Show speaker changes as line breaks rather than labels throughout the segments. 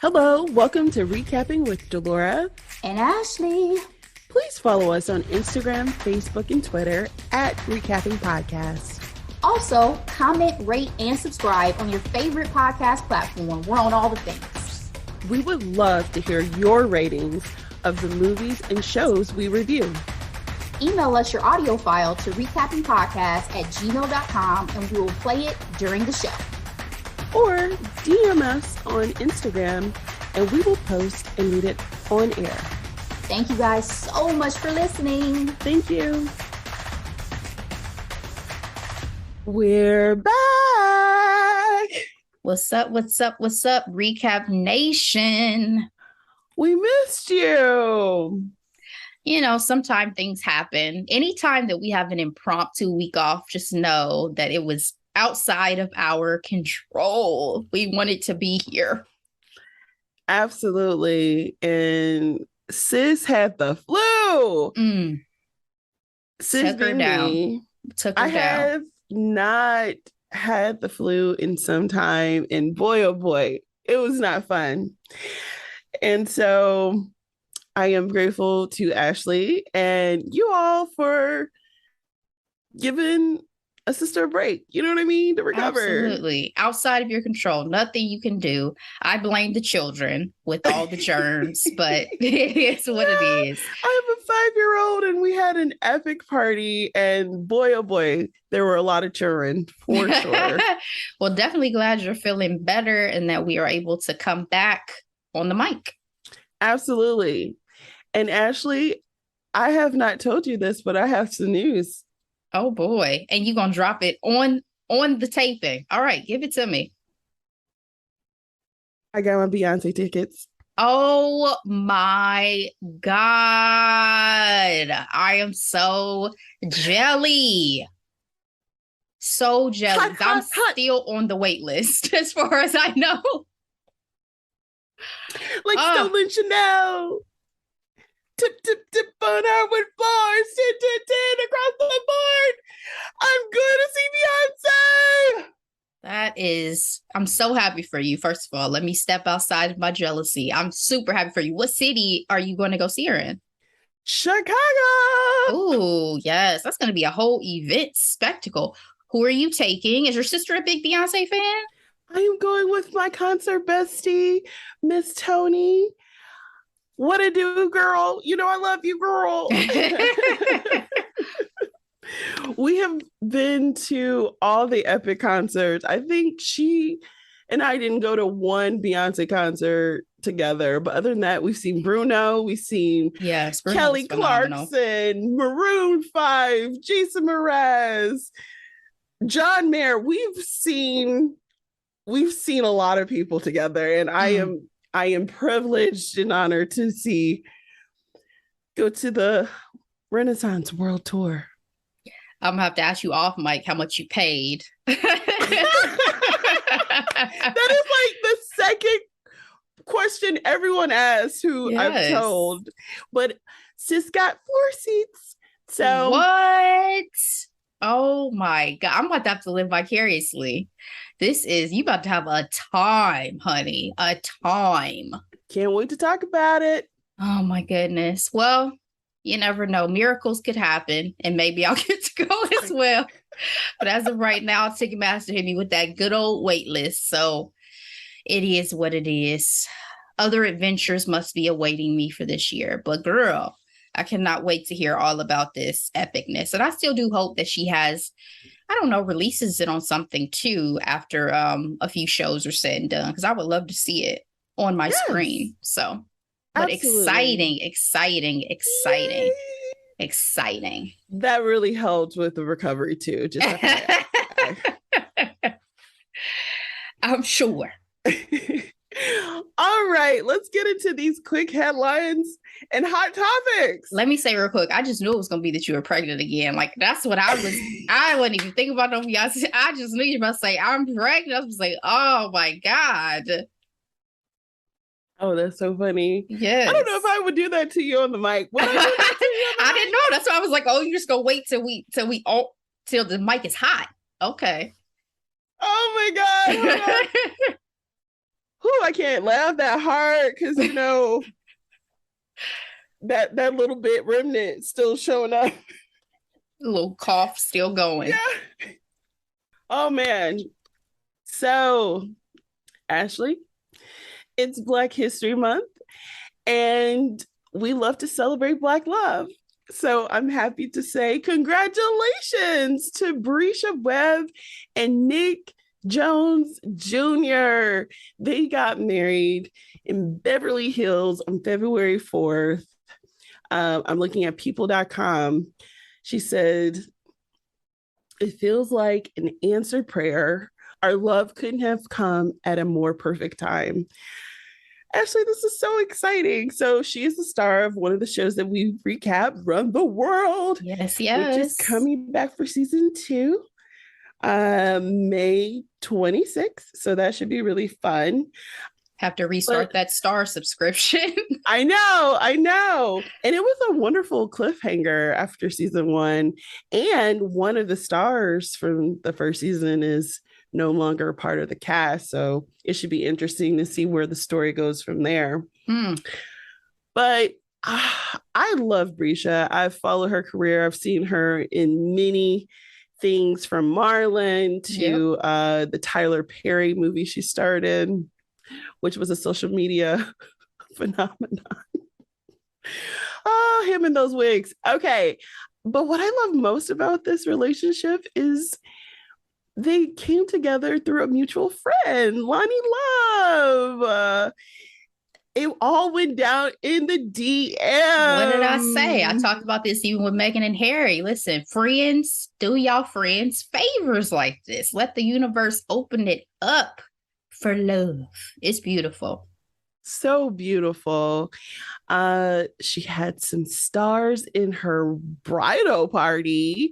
Hello, welcome to Recapping with Delora
and Ashley.
Please follow us on Instagram, Facebook, and Twitter at Recapping Podcast.
Also, comment, rate, and subscribe on your favorite podcast platform. We're on all the things.
We would love to hear your ratings of the movies and shows we review.
Email us your audio file to recappingpodcast@gmail.com and we will play it during the show.
Or DM us on Instagram and we will post and read it on air.
Thank you guys so much for listening.
Thank you. We're back.
What's up? What's up? What's up, Recap Nation?
We missed you.
You know, sometimes things happen. Anytime that we have an impromptu week off, just know that it was outside of our control. We wanted to be here.
Absolutely. And sis had the flu. Sis
Took her down.
I have not had the flu in some time, and boy, oh boy, it was not fun. And so I am grateful to Ashley and you all for giving a sister a break. You know what I mean? To recover.
Absolutely. Outside of your control. Nothing you can do. I blame the children with all the germs, but it's what it is.
I have a 5-year-old and we had an epic party, and boy, oh boy, there were a lot of children for sure.
Well, definitely glad you're feeling better and that we are able to come back on the mic.
Absolutely. And Ashley, I have not told you this, but I have some news.
Oh boy. And you're gonna drop it on the taping. All right, give it to me.
I got my Beyonce tickets.
Oh my God. I am so jelly. So jealous. I'm still on the wait list as far as I know.
Like Stolen Chanel. Tip, tip, tip on her with bars. 10, 10, 10 across the board. I'm going to see Beyonce.
I'm so happy for you. First of all, let me step outside of my jealousy. I'm super happy for you. What city are you going to go see her in?
Chicago.
Oh, yes. That's going to be a whole event spectacle. Who are you taking? Is your sister a big Beyonce fan?
I am going with my concert bestie, Miss Tony. What a do, girl. You know I love you, girl. We have been to all the epic concerts. I think she and I didn't go to one Beyonce concert together, but other than that, we've seen Bruno, we've seen Kelly Clarkson, Maroon 5, Jason Mraz, John Mayer. We've seen a lot of people together, and I am privileged and honored to go to the Renaissance World Tour.
I'm gonna have to ask you off mic how much you paid.
That is like the second question everyone asks who I've told. But sis got 4 seats. So
what? Oh my God. I'm about to have to live vicariously. You about to have a time, honey. A time.
Can't wait to talk about it.
Oh my goodness. Well, you never know. Miracles could happen and maybe I'll get to go as well. But as of right now, Ticketmaster hit me with that good old wait list. So it is what it is. Other adventures must be awaiting me for this year. But girl, I cannot wait to hear all about this epicness. And I still do hope that she has, I don't know, releases it on something too after a few shows are said and done, because I would love to see it on my screen. So, but
absolutely.
exciting.
That really helped with the recovery too. Just
I'm sure.
All right, let's get into these quick headlines and hot topics.
Let me say real quick, I just knew it was going to be that you were pregnant again. Like, that's what I wasn't even thinking about no Beyonce. I just knew you were about to say, I'm pregnant. I was like, oh my God.
Oh, that's so funny.
Yes.
I don't know if I would do that to you on the mic.
I didn't know. That's why I was like, oh, you're just going to wait till the mic is hot. Okay.
Oh my God. I can't laugh that hard because that little bit remnant still showing up.
A little cough still going.
Yeah. Oh man. So, Ashley, it's Black History Month, and we love to celebrate Black love. So I'm happy to say congratulations to Bresha Webb and Nick Jones Jr. They got married in Beverly Hills on February 4th. I'm looking at people.com. She said, "It feels like an answered prayer. Our love couldn't have come at a more perfect time." Ashley, this is so exciting. So she is the star of one of the shows that we recap, Run the World.
Yes.
Which is coming back for season 2, May 26th. So that should be really fun.
Have to restart that Star subscription.
I know. And it was a wonderful cliffhanger after season 1. And one of the stars from the first season is no longer a part of the cast. So it should be interesting to see where the story goes from there. But I love Bresha. I've followed her career. I've seen her in many things, from Marlon to the Tyler Perry movie she starred in, which was a social media phenomenon. Oh, him in those wigs. Okay. But what I love most about this relationship is they came together through a mutual friend, Lonnie Love. It all went down in the DM.
What did I say? I talked about this even with Meghan and Harry. Listen, friends, do y'all friends favors like this. Let the universe open it up for love. It's beautiful.
So beautiful. She had some stars in her bridal party.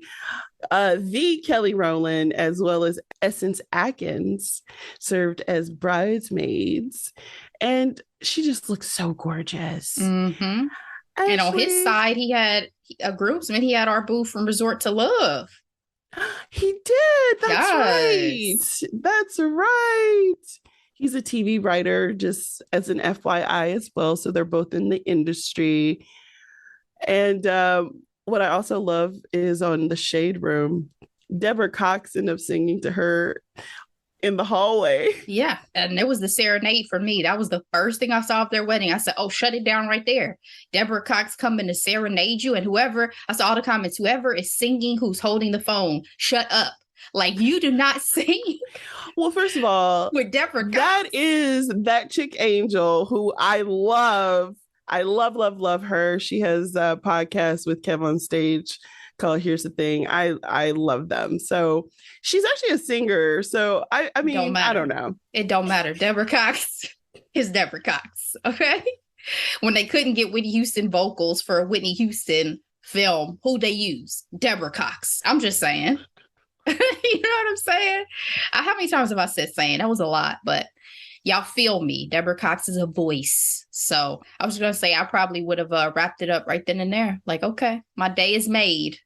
The Kelly Rowland, as well as Essence Atkins, served as bridesmaids, and she just looks so gorgeous.
And on his side, he had a groomsman. He had our boo from Resort to Love.
He did. That's right. He's a TV writer, just as an FYI as well. So they're both in the industry. And what I also love is on the Shade Room, Deborah Cox ended up singing to her in the hallway.
Yeah. And it was the serenade for me. That was the first thing I saw at their wedding. I said, oh, shut it down right there. Deborah Cox coming to serenade you. And whoever, I saw all the comments, whoever is singing, who's holding the phone, shut up. Like, you do not sing.
Well, first of all,
with Deborah Cox.
That is that chick Angel, who I love. I love her. She has a podcast with Kev on Stage called Here's the Thing. I love them. So she's actually a singer. So I mean, I don't know.
It don't matter. Deborah Cox is Deborah Cox. Okay. When they couldn't get Whitney Houston vocals for a Whitney Houston film, who they use? Deborah Cox. I'm just saying. You know what I'm saying? How many times have I said saying? That was a lot, but y'all feel me. Deborah Cox is a voice. So I was going to say, I probably would have wrapped it up right then and there. Like, okay, my day is made.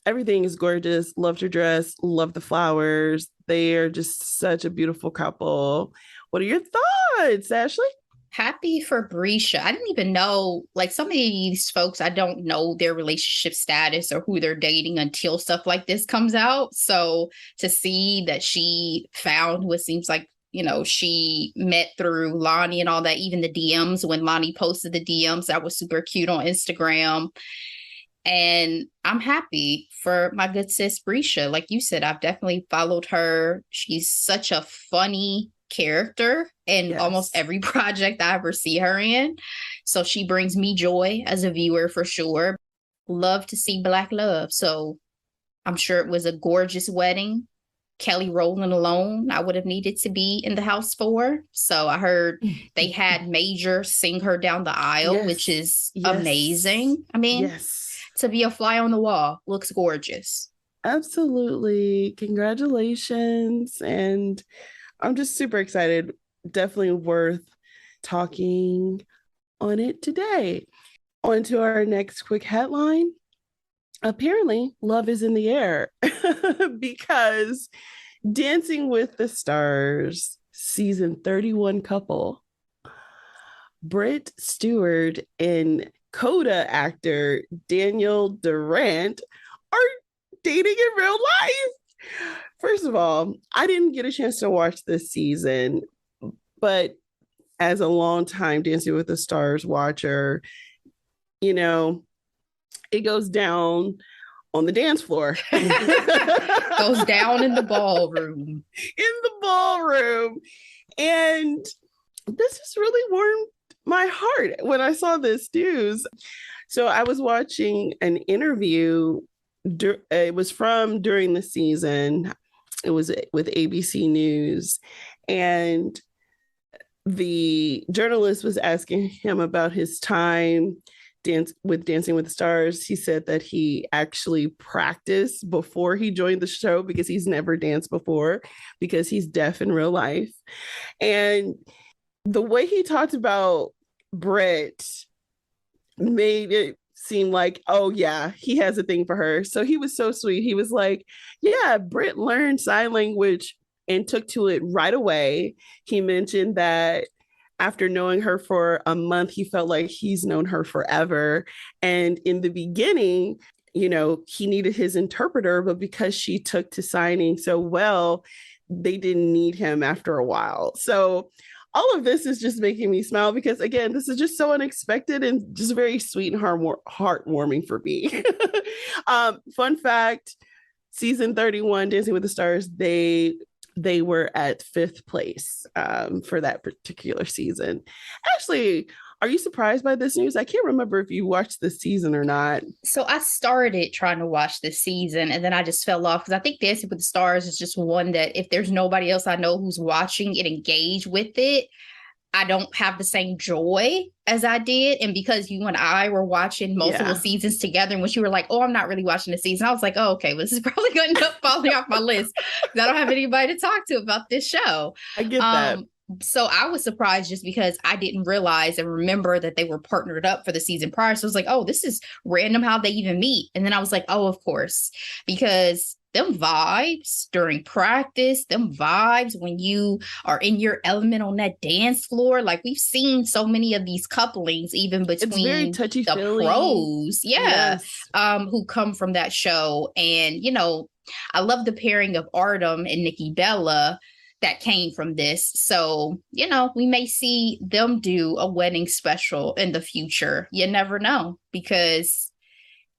Everything is gorgeous. Loved her dress. Love the flowers. They are just such a beautiful couple. What are your thoughts, Ashley?
Happy for Bresha. I didn't even know, like, some of these folks, I don't know their relationship status or who they're dating until stuff like this comes out. So to see that she found what seems like, you know, she met through Lonnie and all that, even the DMs, when Lonnie posted the DMs, that was super cute on Instagram. And I'm happy for my good sis Bresha. Like you said, I've definitely followed her. She's such a funny character in almost every project I ever see her in. So she brings me joy as a viewer for sure. Love to see Black love. So I'm sure it was a gorgeous wedding. Kelly Rowland alone, I would have needed to be in the house for. So I heard they had Major sing her down the aisle, which is amazing. I mean, to be a fly on the wall, looks gorgeous.
Absolutely. Congratulations. And I'm just super excited. Definitely worth talking on it today. On to our next quick headline. Apparently, love is in the air because Dancing with the Stars season 31 couple, Britt Stewart and Coda actor Daniel Durant, are dating in real life. First of all, I didn't get a chance to watch this season, but as a long-time Dancing with the Stars watcher, you know, it goes down on the dance floor.
Goes down in the ballroom.
In the ballroom. And this just really warmed my heart when I saw this news. So I was watching an interview. It was from during the season. It was with ABC News. And the journalist was asking him about his time with Dancing with the Stars. He said that he actually practiced before he joined the show because he's never danced before, because he's deaf in real life. And the way he talked about Britt made it seem like, oh yeah, he has a thing for her. So he was so sweet. He was like, yeah, Britt learned sign language and took to it right away. He mentioned that after knowing her for a month, he felt like he's known her forever. And in the beginning, you know, he needed his interpreter, but because she took to signing so well, they didn't need him after a while. So all of this is just making me smile because, again, this is just so unexpected and just very sweet and heartwarming for me. Fun fact, season 31, Dancing with the Stars, they were at 5th place for that particular season. Ashley, are you surprised by this news? I can't remember if you watched this season or not.
So I started trying to watch this season and then I just fell off because I think Dancing with the Stars is just one that if there's nobody else I know who's watching and engaged with it, I don't have the same joy as I did. And because you and I were watching multiple seasons together, and when you were like, oh, I'm not really watching the season, I was like, oh, okay, well, this is probably going to end up falling off my list because I don't have anybody to talk to about this show.
I get that.
So I was surprised just because I didn't realize and remember that they were partnered up for the season prior. So I was like, oh, this is random how they even meet. And then I was like, oh, of course, because them vibes during practice, them vibes when you are in your element on that dance floor. Like we've seen so many of these couplings, even between the pros, who come from that show. And, you know, I love the pairing of Artem and Nikki Bella that came from this. So, you know, we may see them do a wedding special in the future. You never know, because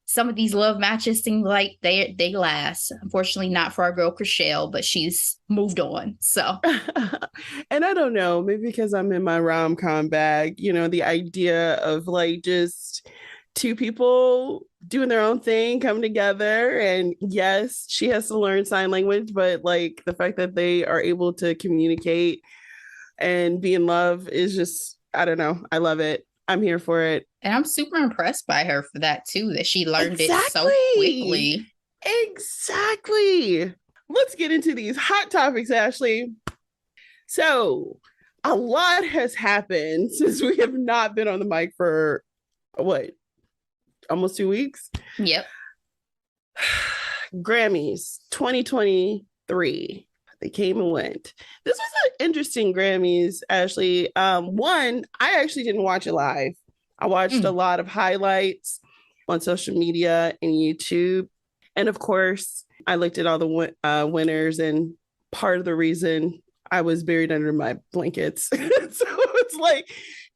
some of these love matches seem like they last. Unfortunately, not for our girl Chrishell, but she's moved on. So,
and I don't know, maybe because I'm in my rom-com bag, you know, the idea of like just two people doing their own thing, coming together. And yes, she has to learn sign language, but like the fact that they are able to communicate and be in love is just, I don't know. I love it. I'm here for it.
And I'm super impressed by her for that too, that she learned it so quickly.
Exactly. Let's get into these hot topics, Ashley. So a lot has happened since we have not been on the mic for what? Almost 2 weeks.
Yep.
Grammys 2023. They came and went. This was an interesting Grammys, Ashley. One, I actually didn't watch it live. I watched a lot of highlights on social media and YouTube. And of course, I looked at all the winners, and part of the reason I was buried under my blankets. So it's like,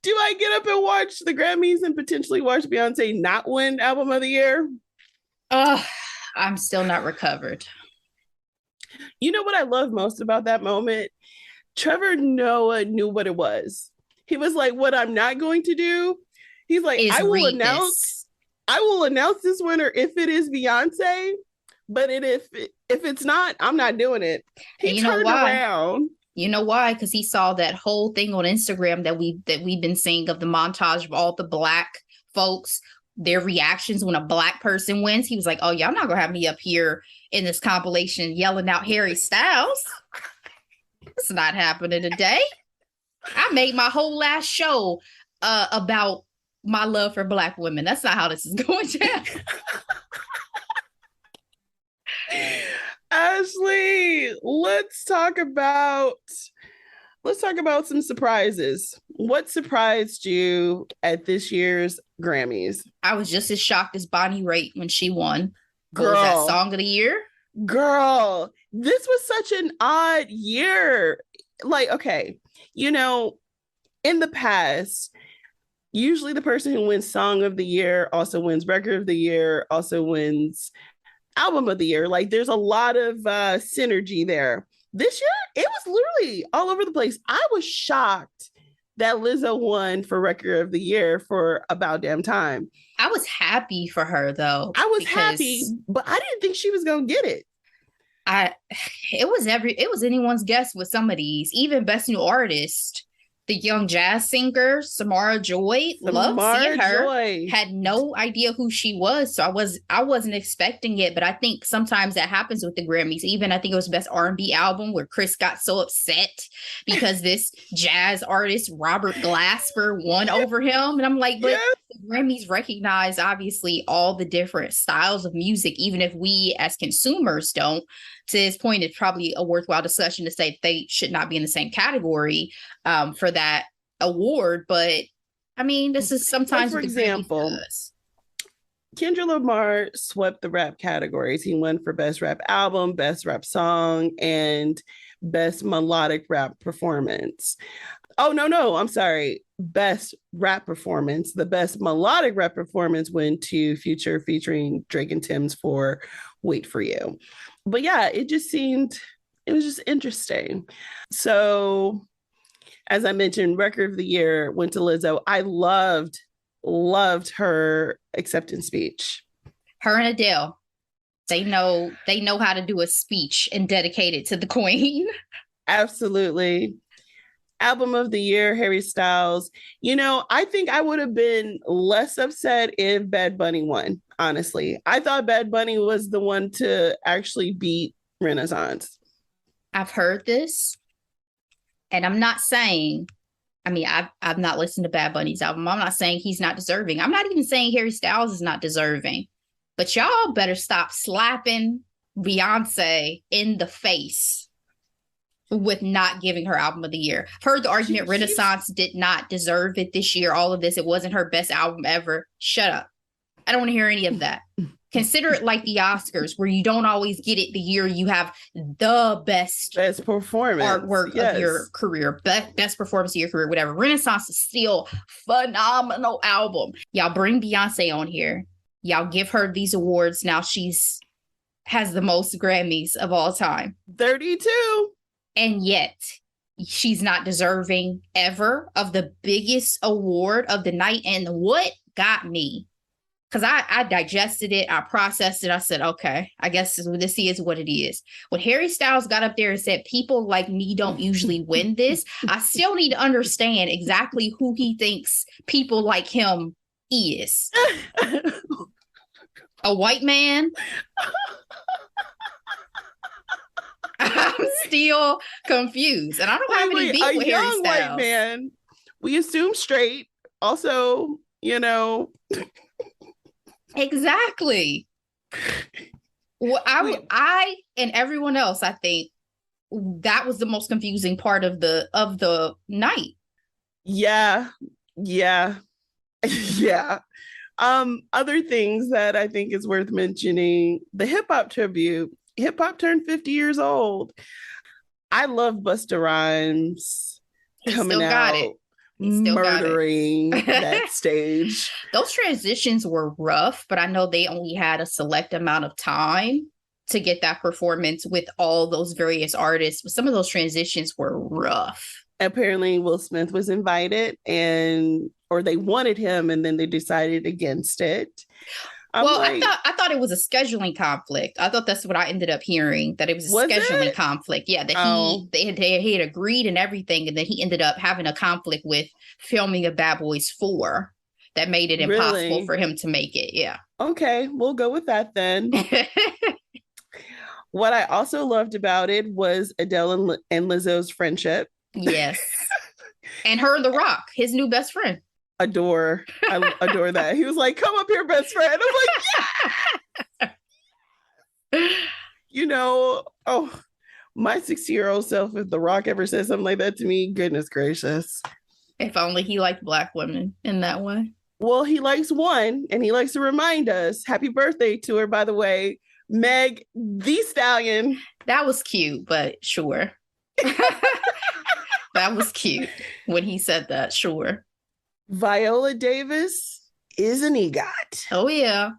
do I get up and watch the Grammys and potentially watch Beyonce not win Album of the Year?
I'm still not recovered.
You know what I love most about that moment? Trevor Noah knew what it was. He was like, what I'm not going to do, he's like, I will announce this winner if it is Beyonce, but if it's not, I'm not doing it. He turned around.
You know why? Because he saw that whole thing on Instagram that we've been seeing of the montage of all the Black folks, their reactions when a Black person wins. He was like, oh, y'all not gonna have me up here in this compilation yelling out Harry Styles. It's not happening today. I made my whole last show about my love for Black women. That's not how this is going down.
Ashley, let's talk about Let's talk about some surprises. What surprised you at this year's Grammys?
I was just as shocked as Bonnie Raitt when she won. What was that,
Girl,
Song of the Year?
girl, this was such an odd year. Like, okay, you know, in the past, usually the person who wins Song of the Year also wins Record of the Year, also wins Album of the Year. Like, there's a lot of synergy there. This year, it was literally all over the place. I was shocked that Lizzo won for Record of the Year for About Damn Time.
I was happy for her though.
I was happy, but I didn't think she was gonna get it.
It was anyone's guess with some of these, even Best New Artist. The young jazz singer Samara Joy, loved seeing her. Had no idea who she was, so I wasn't expecting it. But I think sometimes that happens with the Grammys. Even I think it was Best R&B Album where Chris got so upset because this jazz artist Robert Glasper won over him, and I'm like, but the Grammys recognize obviously all the different styles of music, even if we as consumers don't. To his point, it's probably a worthwhile discussion to say they should not be in the same category for that award. But I mean, this is sometimes,
like, for example, Kendrick Lamar swept the rap categories. He won for Best Rap Album, Best Rap Song, and Best Melodic Rap Performance. Oh, no, I'm sorry. Best Rap Performance. The Best Melodic Rap Performance went to Future featuring Drake and Tim's for Wait For You. But yeah, it was just interesting. So, as I mentioned, Record of the Year went to Lizzo. I loved her acceptance speech.
Her and Adele, they know how to do a speech and dedicate it to the queen.
Absolutely. Album of the Year, Harry Styles. I think I would have been less upset if Bad Bunny won, honestly. I thought Bad Bunny was the one to actually beat Renaissance.
I've heard this, and I'm not saying, I've not listened to Bad Bunny's album. I'm not saying he's not deserving. I'm not even saying Harry Styles is not deserving. But y'all better stop slapping Beyonce in the face with not giving her Album of the Year. I've heard the argument Renaissance did not deserve it this year. All of this, it wasn't her best album ever. Shut up. I don't want to hear any of that. Consider it like the Oscars, where you don't always get it the year you have the best
performance
artwork of your career, best performance of your career, whatever. Renaissance is still phenomenal album. Y'all bring Beyonce on here. Y'all give her these awards. Now has the most Grammys of all time.
32.
And yet she's not deserving ever of the biggest award of the night. And what got me, because I digested it, I processed it, I said, okay, I guess this is what it is. When Harry Styles got up there and said, people like me don't usually win this, I still need to understand exactly who he thinks people like him is. A white man? I'm still confused, and I don't have any beef with Harry Styles. A young white
man. We assume straight. Also,
exactly. Well, I and everyone else, I think that was the most confusing part of the night.
Yeah. Other things that I think is worth mentioning: the hip hop tribute. Hip hop turned 50 years old. I love Busta Rhymes coming out, murdering that stage.
Those transitions were rough, but I know they only had a select amount of time to get that performance with all those various artists. But some of those transitions were rough.
Apparently, Will Smith was invited, or they wanted him, and then they decided against it.
I thought it was a scheduling conflict. I thought that's what I ended up hearing, that it was a scheduling conflict. Yeah, that he had agreed and everything, and then he ended up having a conflict with filming of Bad Boys 4 that made it impossible for him to make it. Yeah.
Okay, we'll go with that then. What I also loved about it was Adele and Lizzo's friendship.
Yes. And her and The Rock, his new best friend.
I adore that. He was like, come up here, best friend. I'm like, yeah. My 60-year-old self, if The Rock ever said something like that to me, goodness gracious.
If only he liked Black women in that way.
Well, he likes one, and he likes to remind us, happy birthday to her, by the way, Meg the Stallion.
That was cute, but sure. That was cute when he said that, sure.
Viola Davis is an EGOT.
Oh, yeah.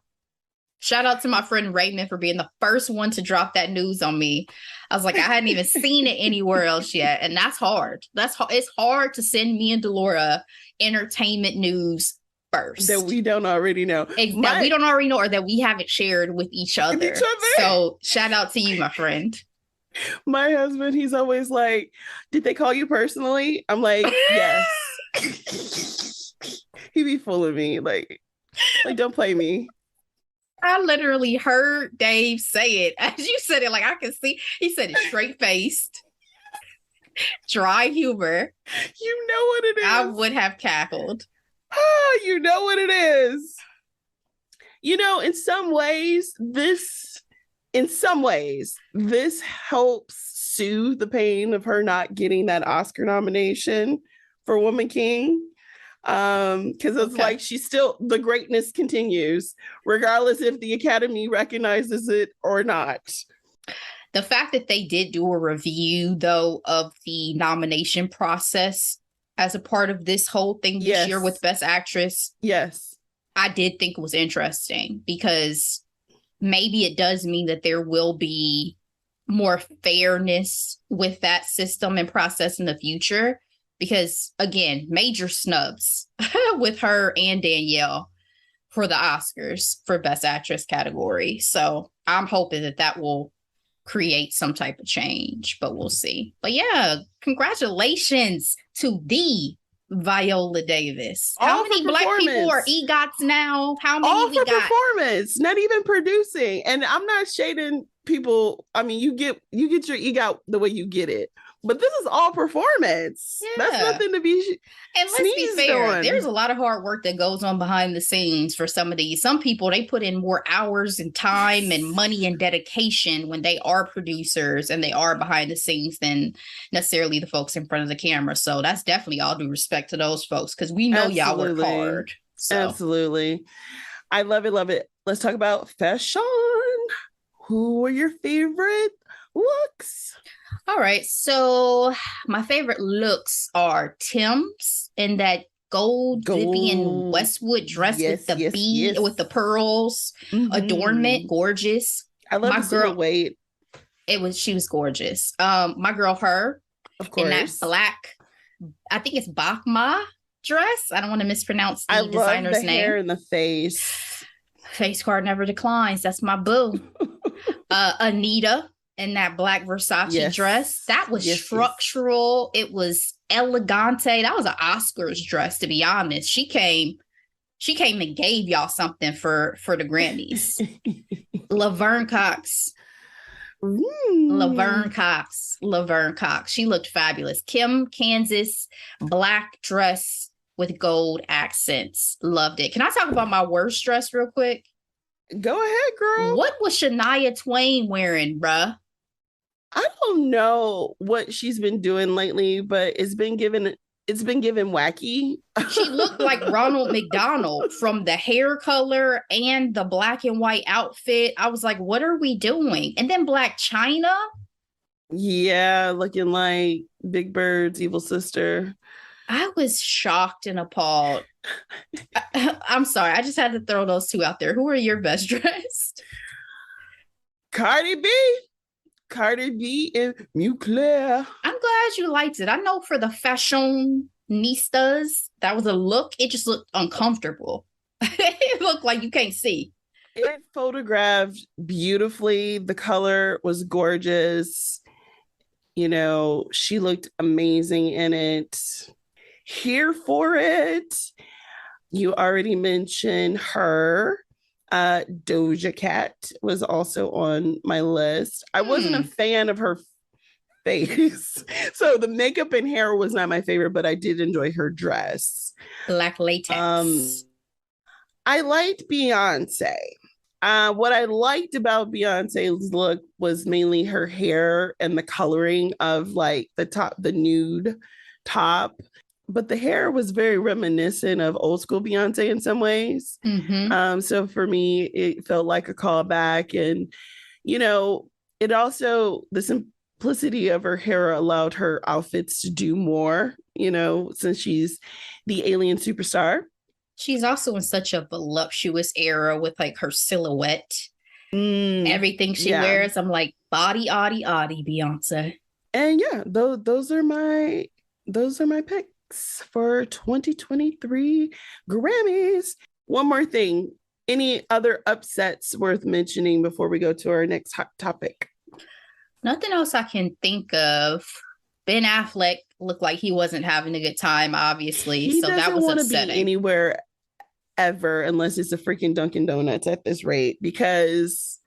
Shout out to my friend Raymond for being the first one to drop that news on me. I was like, I hadn't even seen it anywhere else yet. And that's hard. It's hard to send me and Delora entertainment news first.
That we don't already know.
That we don't already know, or that we haven't shared with each other. So shout out to you, my friend.
My husband, he's always like, did they call you personally? I'm like, yes. He be fooling me. Like, don't play me.
I literally heard Dave say it. As you said it, like I can see, he said it straight-faced. Dry humor.
You know what it is.
I would have cackled.
Oh, you know what it is. You know, in some ways, this helps soothe the pain of her not getting that Oscar nomination for Woman King. Because it's like she's still, the greatness continues, regardless if the Academy recognizes it or not.
The fact that they did do a review, though, of the nomination process as a part of this whole thing this year with Best Actress.
Yes.
I did think it was interesting, because maybe it does mean that there will be more fairness with that system and process in the future. Because, again, major snubs with her and Danielle for the Oscars for Best Actress category. So I'm hoping that will create some type of change, but we'll see. But yeah, congratulations to the Viola Davis. How many Black people are EGOTs now? How many
all
we
for
got?
Performance, not even producing. And I'm not shading people. I mean, you get your EGOT the way you get it. But this is all performance. Yeah. That's nothing to be
and let's be fair, there's a lot of hard work that goes on behind the scenes for some of these. Some people, they put in more hours and time and money and dedication when they are producers and they are behind the scenes than necessarily the folks in front of the camera. So that's definitely all due respect to those folks, because we know y'all work hard. So.
Absolutely. I love it, love it. Let's talk about fashion. Who are your favorite looks?
All right, so my favorite looks are Tim's in that gold Vivienne Westwood dress with the bead, with the pearls, adornment, gorgeous.
I love the silhouette.
She was gorgeous. My girl, her,
of course,
in that black, I think it's Bakma dress. I don't want to mispronounce the designer's name.
Hair in the face.
Face card never declines. That's my boo. Anita. In that black Versace dress. That was structural. It was elegante. That was an Oscars dress, to be honest. She came and gave y'all something for the Grammys. Laverne Cox. Laverne Cox. She looked fabulous. Kim Kansas, black dress with gold accents. Loved it. Can I talk about my worst dress real quick?
Go ahead, girl.
What was Shania Twain wearing, bruh?
I don't know what she's been doing lately, but it's been given wacky.
She looked like Ronald McDonald from the hair color and the black and white outfit. I was like, what are we doing? And then Black China.
Yeah, looking like Big Bird's evil sister.
I was shocked and appalled. I'm sorry. I just had to throw those two out there. Who are your best dressed?
Cardi B and Mugler.
I'm glad you liked it. I know for the fashionistas, that was a look. It just looked uncomfortable. It looked like you can't see.
It photographed beautifully. The color was gorgeous. You know, she looked amazing in it. Here for it. You already mentioned her. Doja Cat was also on my list. I wasn't a fan of her face. So the makeup and hair was not my favorite, but I did enjoy her dress.
Black latex.
I liked Beyonce. What I liked about Beyonce's look was mainly her hair and the coloring of like the nude top. But the hair was very reminiscent of old school Beyonce in some ways. So for me, it felt like a callback. And, you know, it also, the simplicity of her hair allowed her outfits to do more, you know, since she's the alien superstar.
She's also in such a voluptuous era with like her silhouette. Everything she wears, I'm like, body, Beyonce.
And yeah, those are my picks for 2023 Grammys. One more thing. Any other upsets worth mentioning before we go to our next hot topic?
Nothing else I can think of. Ben Affleck looked like he wasn't having a good time, obviously. So that was upsetting. He doesn't want to be
anywhere ever unless it's a freaking Dunkin' Donuts at this rate, because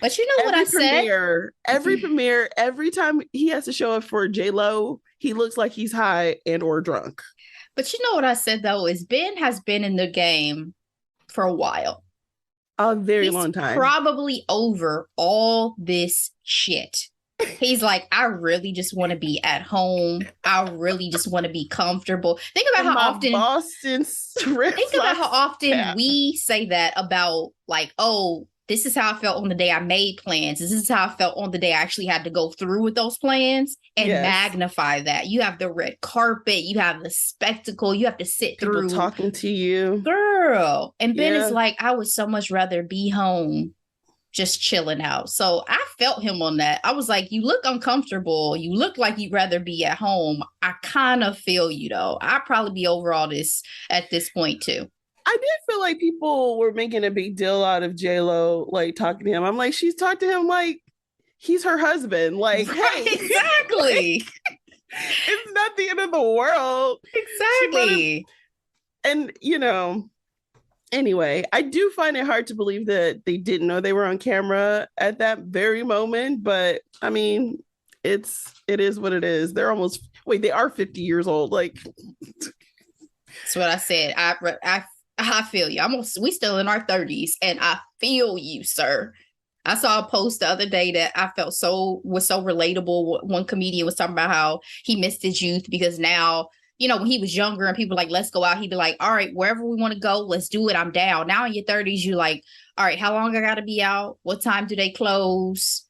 but you know what I said?
Every premiere, every time he has to show up for J-Lo, he looks like he's high and or drunk.
But you know what I said, though, is Ben has been in the game for a while.
A very long time.
Probably over all this shit. He's like, I really just want to be at home. I really just want to be comfortable. Think about how often we say that about like, oh, this is how I felt on the day I made plans. This is how I felt on the day I actually had to go through with those plans and magnify that. You have the red carpet, you have the spectacle, you have to sit through
talking to you.
Girl. And Ben is like, I would so much rather be home just chilling out. So I felt him on that. I was like, you look uncomfortable. You look like you'd rather be at home. I kind of feel you though. I'd probably be over all this at this point too.
I did feel like people were making a big deal out of J-Lo, like talking to him. I'm like, she's talked to him like he's her husband. Like,
right, hey, exactly.
Like, it's not the end of the world.
Exactly.
And you know, anyway, I do find it hard to believe that they didn't know they were on camera at that very moment. But I mean, it is what it is. They are 50 years old. Like,
that's what I said. I feel you. We still in our 30s, and I feel you, sir. I saw a post the other day that I felt was so relatable. One comedian was talking about how he missed his youth because now, you know, when he was younger and people like, let's go out, he'd be like, all right, wherever we want to go, let's do it. I'm down. Now in your 30s, you're like, all right, how long I got to be out? What time do they close?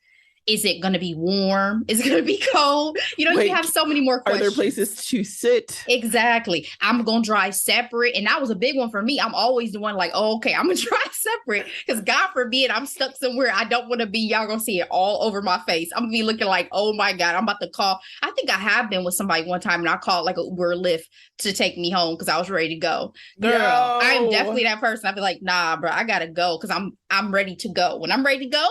Is it going to be warm? Is it going to be cold? You know, you have so many more questions.
Are there places to sit?
Exactly. I'm going to drive separate. And that was a big one for me. I'm always the one like, oh, okay, I'm going to drive separate. Because God forbid I'm stuck somewhere I don't want to be. Y'all going to see it all over my face. I'm going to be looking like, oh my God, I'm about to call. I think I have been with somebody one time and I called like a Uber or Lyft to take me home because I was ready to go. Girl, I'm definitely that person. I'd be like, nah, bro, I got to go because I'm ready to go. When I'm ready to go,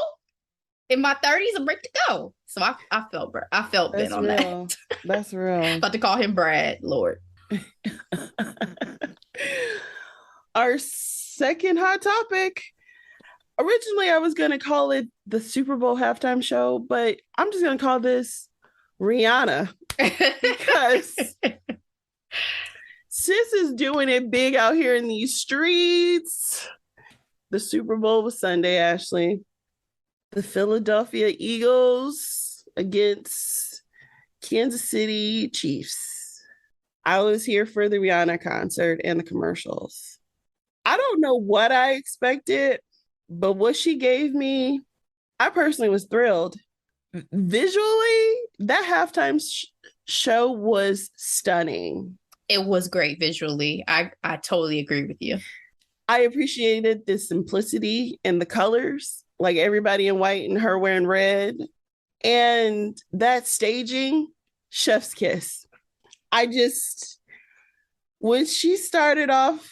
in my 30s, I'm ready to go. So I felt Ben on that.
That's real.
About to call him Brad, Lord.
Our second hot topic. Originally, I was going to call it the Super Bowl halftime show, but I'm just going to call this Rihanna because sis is doing it big out here in these streets. The Super Bowl was Sunday, Ashley. The Philadelphia Eagles against Kansas City Chiefs. I was here for the Rihanna concert and the commercials. I don't know what I expected, but what she gave me, I personally was thrilled. Visually, that halftime show was stunning.
It was great visually. I totally agree with you.
I appreciated the simplicity and the colors. Like everybody in white and her wearing red. And that staging, chef's kiss. When she started off,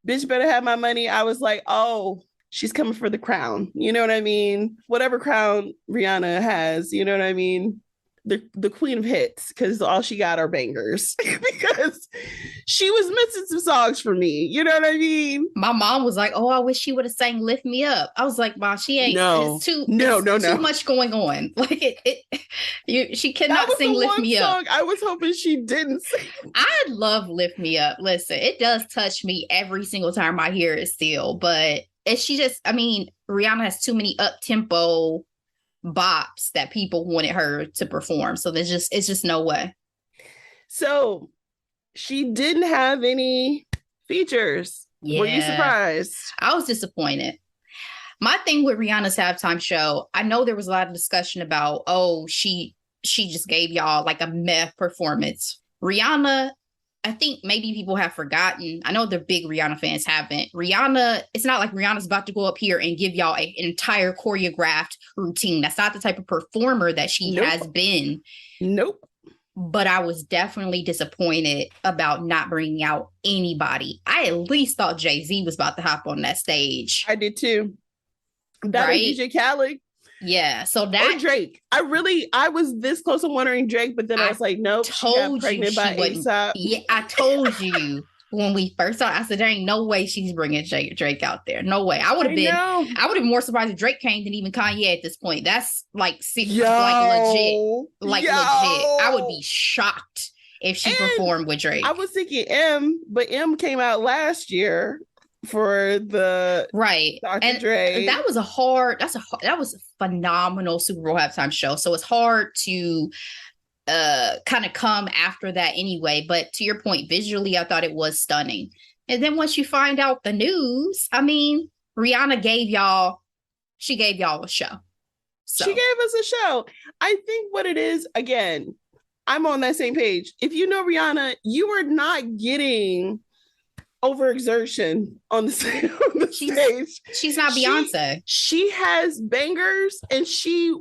bitch better have my money, I was like, oh, she's coming for the crown. You know what I mean? Whatever crown Rihanna has, you know what I mean? The queen of hits, because all she got are bangers. Because she was missing some songs for me. You know what I mean?
My mom was like, oh, I wish she would have sang Lift Me Up. I was like, Mom, she ain't.
No,
it's too much going on. Like she cannot sing Lift Me Up.
I was hoping she didn't sing.
I love Lift Me Up. Listen, it does touch me every single time I hear it still, but And she just, I mean, Rihanna has too many up-tempo bops that people wanted her to perform. So it's just no way.
So she didn't have any features.
Yeah.
Were you surprised?
I was disappointed. My thing with Rihanna's halftime show, I know there was a lot of discussion about, oh, she just gave y'all like a meh performance. Rihanna, I think maybe people have forgotten. I know the big Rihanna fans haven't. Rihanna, it's not like Rihanna's about to go up here and give y'all an entire choreographed routine. That's not the type of performer that she has been.
Nope.
But I was definitely disappointed about not bringing out anybody. I at least thought Jay-Z was about to hop on that stage.
I did too. That right? DJ Khaled.
Yeah. So that
or Drake. I was this close to wondering Drake, but then I was like, nope. She got pregnant by ASAP.
Yeah, I told you when we first saw it, I said there ain't no way she's bringing Drake out there. No way. I would have been more surprised if Drake came than even Kanye at this point. That's like legit. Legit. I would be shocked if she performed with Drake.
I was thinking M, but M came out last year for the
right
Dr.
and
Dre.
That was a phenomenal Super Bowl halftime show. So it's hard to kind of come after that anyway. But to your point, visually, I thought it was stunning. And then once you find out the news, I mean, Rihanna gave y'all a show. So.
She gave us a show. I think what it is, again, I'm on that same page. If you know Rihanna, you are not getting overexertion on the stage.
She's not Beyonce.
She has bangers, and she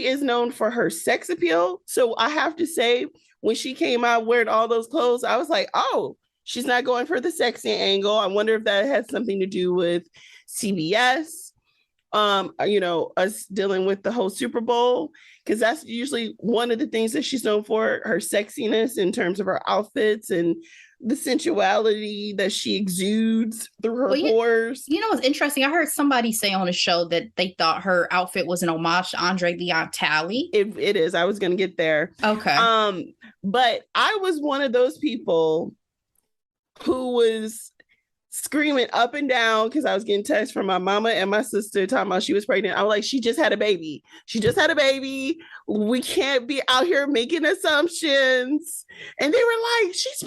is known for her sex appeal. So I have to say, when she came out wearing all those clothes, I was like, oh, she's not going for the sexy angle. I wonder if that has something to do with CBS, us dealing with the whole Super Bowl, because that's usually one of the things that she's known for, her sexiness in terms of her outfits and the sensuality that she exudes through her pores.
You know what's interesting? I heard somebody say on a show that they thought her outfit was an homage to Andre Leon Talley.
It is. I was going to get there.
Okay.
But I was one of those people who was screaming up and down because I was getting texts from my mama and my sister talking about she was pregnant. I was like, she just had a baby. We can't be out here making assumptions. And they were like, she's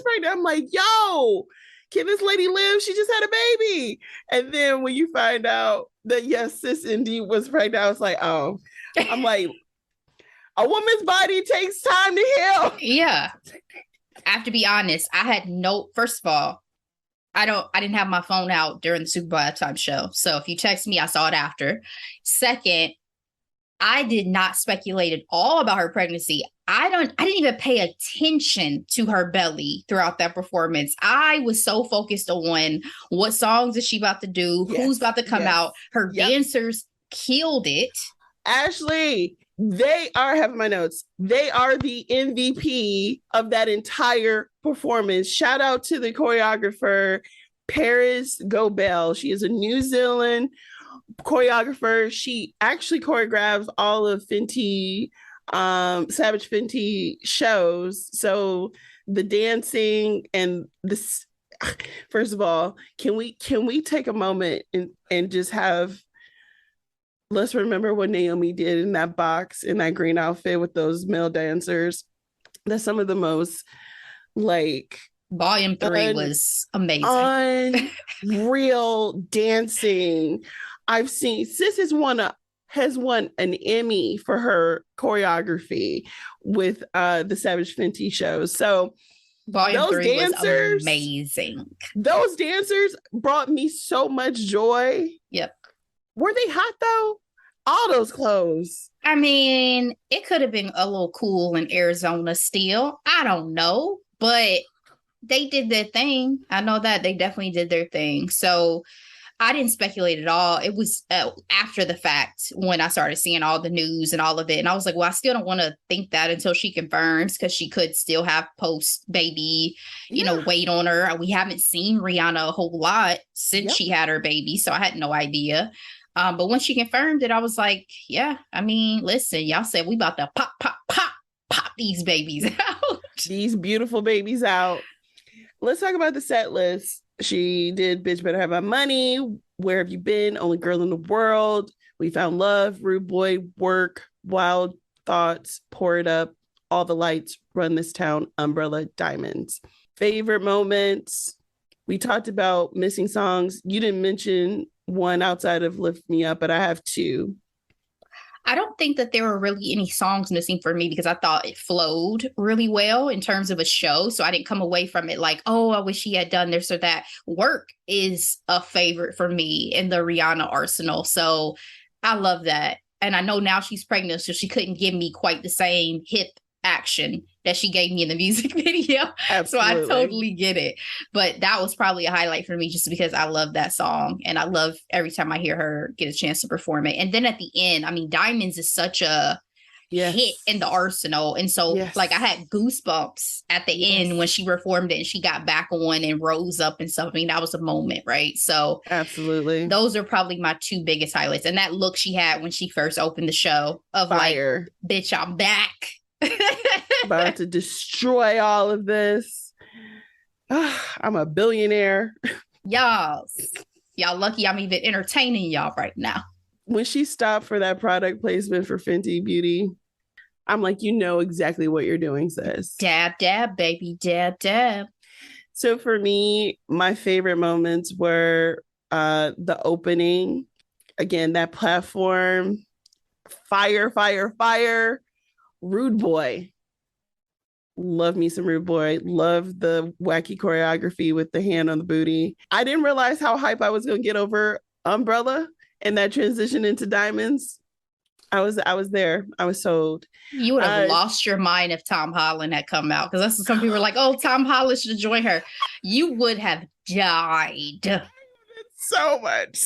pregnant. I'm like, yo, can this lady live? She just had a baby. And then when you find out that, yes, sis indeed was pregnant, I was like, oh, I'm like, a woman's body takes time to heal.
Yeah. I have to be honest. First of all, I didn't have my phone out during the Super Bowl halftime show. So if you text me, I saw it after. Second, I did not speculate at all about her pregnancy. I didn't even pay attention to her belly throughout that performance. I was so focused on what songs is she about to do, who's about to come out. Her dancers killed it.
Ashley, they are, having my notes, they are the MVP of that entire performance. Shout out to the choreographer, Paris Gobel. She is a New Zealand choreographer. She actually choreographs all of Fenty, Savage Fenty shows. So the dancing and this, first of all, can we take a moment and just have, let's remember what Naomi did in that box, in that green outfit with those male dancers. That's some of the most, like,
Volume 3 was amazing.
Unreal dancing I've seen. Sis has won an Emmy for her choreography with the Savage Fenty shows. So
Volume 3 was amazing.
Those dancers brought me so much joy.
Yep.
Were they hot though? All those clothes.
I mean, it could have been a little cool in Arizona still. I don't know, but they did their thing. I know that they definitely did their thing. So I didn't speculate at all. It was after the fact when I started seeing all the news and all of it. And I was like, well, I still don't want to think that until she confirms, because she could still have post-baby, weight on her. We haven't seen Rihanna a whole lot since she had her baby. So I had no idea. But when she confirmed it, I was like, yeah, I mean, listen, y'all said we about to pop these babies out.
These beautiful babies out. Let's talk about the set list. She did Bitch Better Have My Money. Where Have You Been, Only Girl in the World, We Found Love, Rude Boy, Work, Wild Thoughts, Pour It Up, All the Lights, Run This Town, Umbrella, Diamonds. Favorite moments. We talked about missing songs. You didn't mention one outside of Lift Me Up, but I have two.
I don't think that there were really any songs missing for me because I thought it flowed really well in terms of a show. So I didn't come away from it like, oh, I wish he had done this or that. Work is a favorite for me in the Rihanna arsenal. So I love that. And I know now she's pregnant, so she couldn't give me quite the same hip action that she gave me in the music video. Absolutely. So I totally get it. But that was probably a highlight for me just because I love that song. And I love every time I hear her get a chance to perform it. And then at the end, I mean, Diamonds is such a hit in the arsenal. And so like I had goosebumps at the end when she performed it and she got back on and rose up and stuff. I mean, that was a moment, right? So absolutely. Those are probably my two biggest highlights. And that look she had when she first opened the show of fire. Like, bitch, I'm back.
About to destroy all of this. I'm a billionaire.
Y'all lucky I'm even entertaining y'all right now.
When she stopped for that product placement for Fenty Beauty, I'm like, you know exactly what you're doing, sis.
Dab, dab, baby, dab, dab.
So for me, my favorite moments were the opening. Again, that platform. Fire, fire, fire. Rude Boy. Love me some Rude Boy. Love the wacky choreography with the hand on the booty. I didn't realize how hype I was going to get over Umbrella and that transition into Diamonds. I was there. I was sold.
You would have lost your mind if Tom Holland had come out, because that's what some people were like, oh, Tom Holland should join her. You would have died.
So much.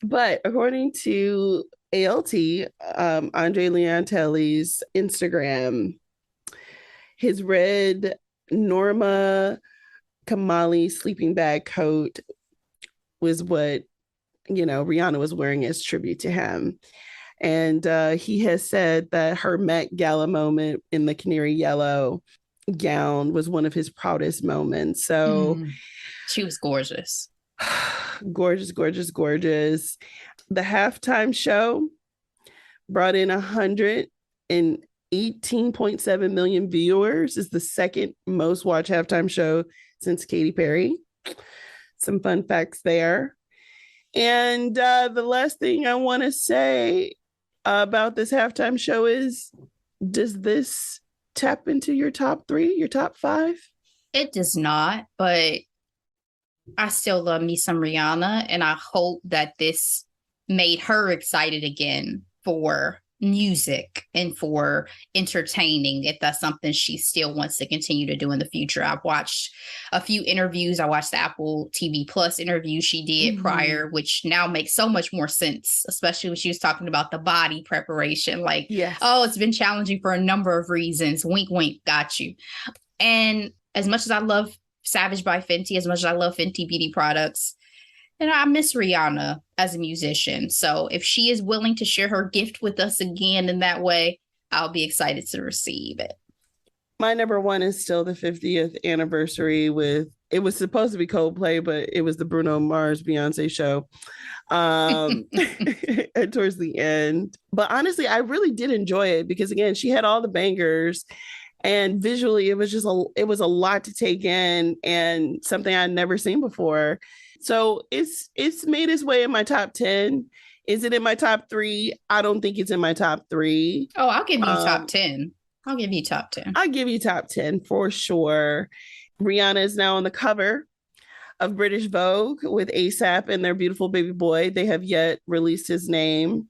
But according to ALT, Andre Leontelli's Instagram, his red Norma Kamali sleeping bag coat was what, Rihanna was wearing as tribute to him. And he has said that her Met Gala moment in the canary yellow gown was one of his proudest moments. So
she was gorgeous.
Gorgeous, gorgeous, gorgeous. The halftime show brought in 118.7 million viewers. Is the second most watched halftime show since Katy Perry. Some fun facts there. And the last thing I want to say about this halftime show is, does this tap into your top 3, your top 5?
It does not, but I still love me some Rihanna, and I hope that this made her excited again for music and for entertaining, if that's something she still wants to continue to do in the future. I've watched a few interviews. I watched the Apple TV Plus interview she did prior, which now makes so much more sense, especially when she was talking about the body preparation. Like, oh, it's been challenging for a number of reasons. Wink, wink, got you. And as much as I love Savage by Fenty, as much as I love Fenty Beauty products, and I miss Rihanna as a musician. So if she is willing to share her gift with us again in that way, I'll be excited to receive it.
My number 1 is still the 50th anniversary it was supposed to be Coldplay, but it was the Bruno Mars Beyonce show towards the end. But honestly, I really did enjoy it because, again, she had all the bangers. And visually, it was a lot to take in and something I'd never seen before. So it's made its way in my top 10. Is it in my top 3? I don't think it's in my top 3.
Oh, I'll give you top 10. I'll give you top 10.
I'll give you top 10 for sure. Rihanna is now on the cover of British Vogue with A$AP and their beautiful baby boy. They have yet released his name,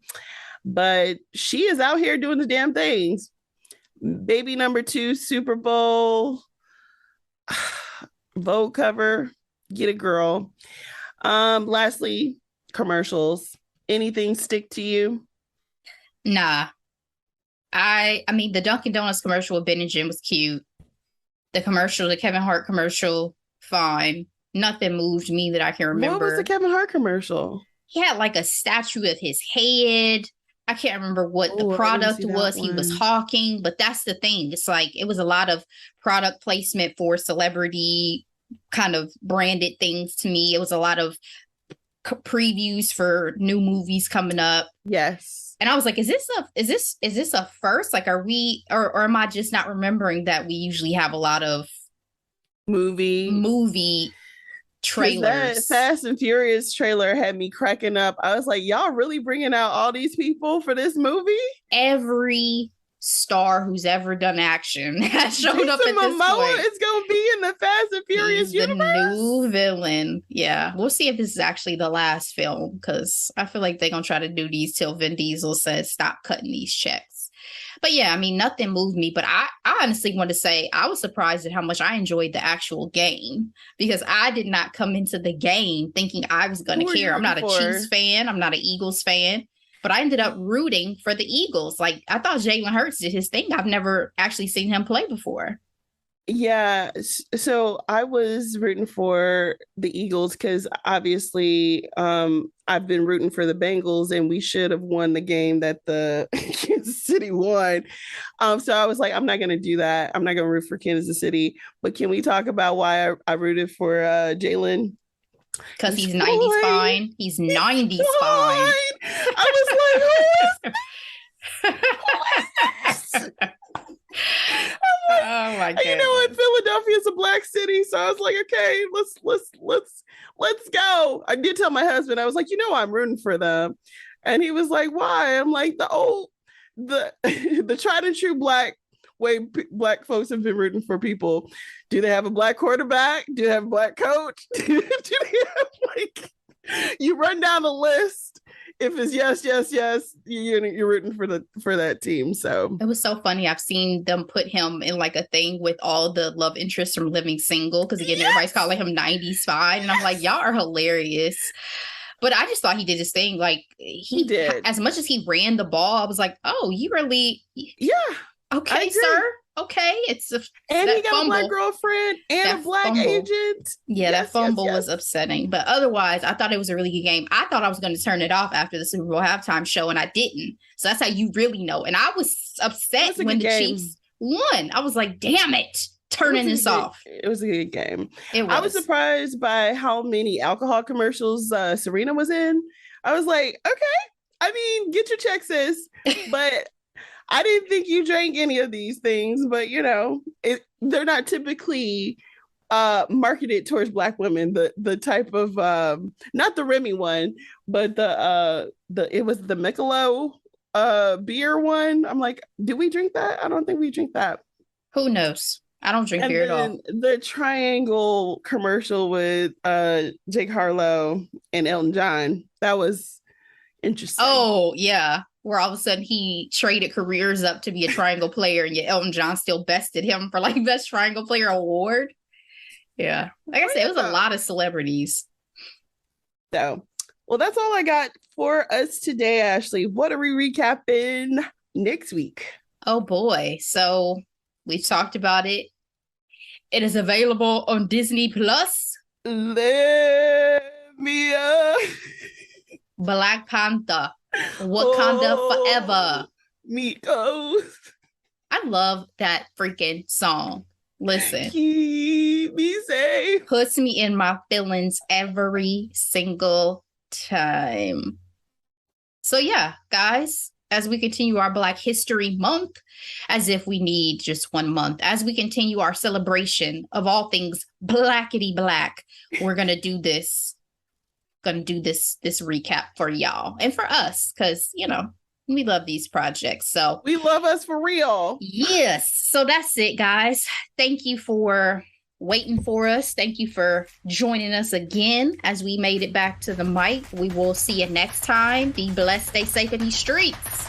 but she is out here doing the damn things. Baby number 2, Superbowl, Vogue cover, get it, girl. Lastly, commercials. Anything stick to you?
Nah. I mean, the Dunkin' Donuts commercial with Ben and Jim was cute. The Kevin Hart commercial, fine. Nothing moved me that I can remember.
What was the Kevin Hart commercial?
He had like a statue of his head. I can't remember what the product was he was hawking, but that's the thing. It's like it was a lot of product placement for celebrity kind of branded things to me. It was a lot of previews for new movies coming up.
Yes.
And I was like, is this a first? Like, are we, or am I just not remembering that we usually have a lot of movie trailers?
That Fast and Furious trailer had me cracking up. I was like, y'all really bringing out all these people for this movie?
Every star who's ever done action has shown up at this
Momoa
point.
is going to be in the Fast and Furious universe.
The new villain. Yeah. We'll see if this is actually the last film, because I feel like they're going to try to do these till Vin Diesel says stop cutting these checks. But yeah, I mean, nothing moved me. But I honestly want to say I was surprised at how much I enjoyed the actual game, because I did not come into the game thinking I was going to care. I'm not a Chiefs fan. I'm not an Eagles fan. But I ended up rooting for the Eagles. Like, I thought Jalen Hurts did his thing. I've never actually seen him play before.
Yeah. So I was rooting for the Eagles because obviously I've been rooting for the Bengals, and we should have won the game that the Kansas City won. So I was like, I'm not going to do that. I'm not going to root for Kansas City. But can we talk about why I rooted for Jalen?
Because he's 90s fine. He's 90s fine.
I was like, who is this?
Oh my god!
You know what? Philadelphia is a black city, so I was like, okay, let's go. I did tell my husband, I was like, I'm rooting for them, and he was like, why? I'm like, the tried and true black way black folks have been rooting for people. Do they have a black quarterback? Do they have a black coach? Do they have you run down the list? If it's yes, you're rooting for that team. So
it was so funny. I've seen them put him in like a thing with all the love interests from Living Single, because again, everybody's calling him 90s fine, and I'm like, y'all are hilarious. But I just thought he did his thing. Like he did. As much as he ran the ball, I was like, oh, you really?
Yeah.
Okay, sir. Okay,
and he got fumble, a black girlfriend and a black agent.
Yeah, that fumble was upsetting. But otherwise, I thought it was a really good game. I thought I was going to turn it off after the Super Bowl halftime show, and I didn't. So that's how you really know. And I was upset when the Chiefs won. I was like, damn it, turning this off.
It was a good game. I was surprised by how many alcohol commercials Serena was in. I was like, okay, I mean, get your check, sis. But I didn't think you drank any of these things, but they're not typically marketed towards Black women. The type of not the Remy one, but it was the Michelob beer one. I'm like, do we drink that? I don't think we drink that.
Who knows? I don't drink beer at all.
The Triangle commercial with Jake Harlow and Elton John, that was interesting.
Oh yeah. Where all of a sudden he traded careers up to be a Triangle player, and yet Elton John still bested him for like Best Triangle Player award. Yeah. Like I said, it was a lot of celebrities.
So, well, that's all I got for us today, Ashley. What are we recapping next week?
Oh boy. So we've talked about it. It is available on Disney Plus.
Let me
Black Panther. Wakanda Forever.
Migos.
I love that freaking song. Listen.
Keep me safe.
Puts me in my feelings every single time. So yeah, guys, as we continue our Black History Month, as if we need just 1 month, as we continue our celebration of all things blackety black, we're going to do this recap for y'all and for us, because we love these projects. So
we love us for real.
Yes. So that's it, guys. Thank you for waiting for us. Thank you for joining us again as we made it back to the mic. We will see you next time. Be blessed, stay safe in these streets.